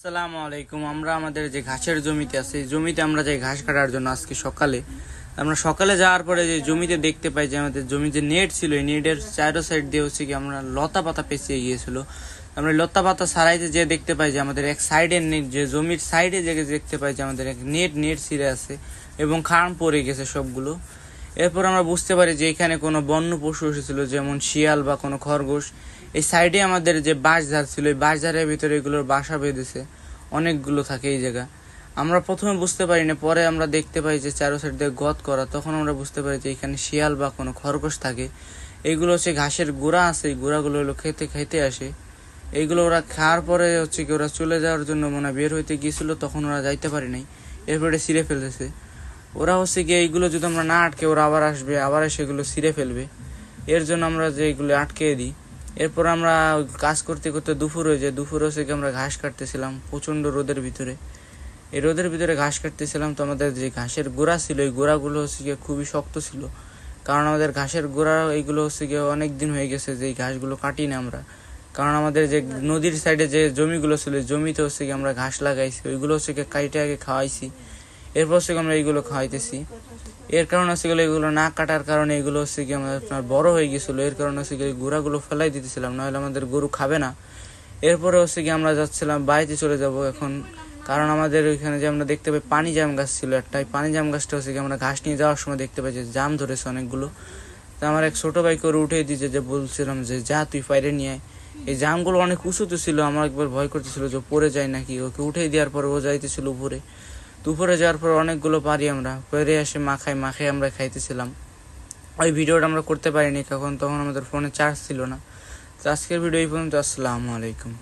আসসালামু আলাইকুম। আমরা আমাদের যে ঘাসের জমিতে আছে এই জমিতে আমরা যাই ঘাস কাটার জন্য। আজকে সকালে আমরা যাওয়ার পরে যে জমিতে দেখতে পাই যে আমাদের জমিতে নেট ছিল, এই নেটের চারো সাইড দিয়ে হচ্ছে কি আমরা লতা পাতা পেঁচিয়ে গিয়েছিল। আমরা লতা পাতা সারাইতে যে দেখতে পাই যে আমাদের এক সাইডের নেট, যে জমির সাইডে যে দেখতে পাই যে আমাদের এক নেট ছিঁড়ে আছে এবং খান পড়ে গেছে সবগুলো। এরপর আমরা বুঝতে পারি যে এখানে কোনো বন্য পশু এসেছিল, যেমন শিয়াল বা কোনো খরগোশ। এই সাইডে আমাদের যে বাঁশঝাড় ছিল, এই বাঁশঝাড়ের ভিতরে এগুলোর বাসা বেঁধেছে, অনেকগুলো থাকে এই জায়গা। আমরা প্রথমে বুঝতে পারি না, পরে আমরা দেখতে পাই যে চারো সাইড দিয়ে গত করা, তখন আমরা বুঝতে পারি যে এখানে শিয়াল বা কোনো খরগোশ থাকে। এইগুলো হচ্ছে ঘাসের গোড়া আছে, এই গোড়াগুলো হলো খেতে আসে। এইগুলো ওরা খাওয়ার পরে হচ্ছে কি ওরা চলে যাওয়ার জন্য মানে বের হইতে গিয়েছিল, তখন ওরা যাইতে পারে নাই, এরপরে ছিঁড়ে ফেলতেছে। ওরা হচ্ছে কি এইগুলো যদি আমরা না আটকে ওরা আবার আসবে, আবার সেগুলো ছিঁড়ে ফেলবে। এর জন্য আমরা যে এগুলো আটকে দিই। এরপর আমরা কাজ করতে করতে দুপুর হয়ে যায়। দুপুর হচ্ছে কি আমরা ঘাস কাটতেছিলাম প্রচণ্ড রোদের ভিতরে। এই রোদের ভিতরে ঘাস কাটতেছিলাম, তো আমাদের যে ঘাসের গোড়া ছিল এই গোড়াগুলো হচ্ছে গিয়ে খুবই শক্ত ছিল, কারণ আমাদের ঘাসের গোড়া এইগুলো হচ্ছে গিয়ে অনেক দিন হয়ে গেছে যে এই ঘাসগুলো কাটি না আমরা। কারণ আমাদের যে নদীর সাইডে যে জমিগুলো ছিল, জমিতে হচ্ছে কি আমরা ঘাস লাগাইছি, ওইগুলো হচ্ছে গিয়ে কাইটে আগে খাওয়াইছি, এরপর হচ্ছে আমরা এইগুলো খাওয়াইতেছি। এর কারণে হচ্ছে গেলে এগুলো না কাটার কারণে এগুলো হচ্ছে কি আমাদের আপনার বড় হয়ে গেছিল, এর কারণে হচ্ছে কি গোড়াগুলো ফেলাই দিতেছিলাম, নাহলে আমাদের গরু খাবে না। এরপরে হচ্ছে কি আমরা যাচ্ছিলাম বাড়িতে চলে যাব এখন, কারণ আমাদের ওইখানে যে আমরা দেখতে পাই পানি জাম গাছ ছিল একটা, পানি জাম গাছটা হচ্ছে কি আমরা ঘাস নিয়ে যাওয়ার সময় দেখতে পাই যে জাম ধরেছে অনেকগুলো। তো আমার এক ছোট ভাই করে উঠে দিয়েছে, যে বলছিলাম যে যা তুই পাইরে নিয়ে আয়। এই জামগুলো অনেক উঁচুতে ছিল, আমার একবার ভয় করতেছিল যে পড়ে যায় নাকি। ওকে উঠে দেওয়ার পর ও যাইতেছিল উপরে। দুপুরে যাওয়ার পর অনেকগুলো পারি আমরা পেরে আসে মাখাই আমরা খাইতেছিলাম। ওই ভিডিওটা আমরা করতে পারিনি তখন আমাদের ফোনে চার্জ ছিল না। তো আজকের ভিডিও এই পর্যন্ত। আসসালামু আলাইকুম।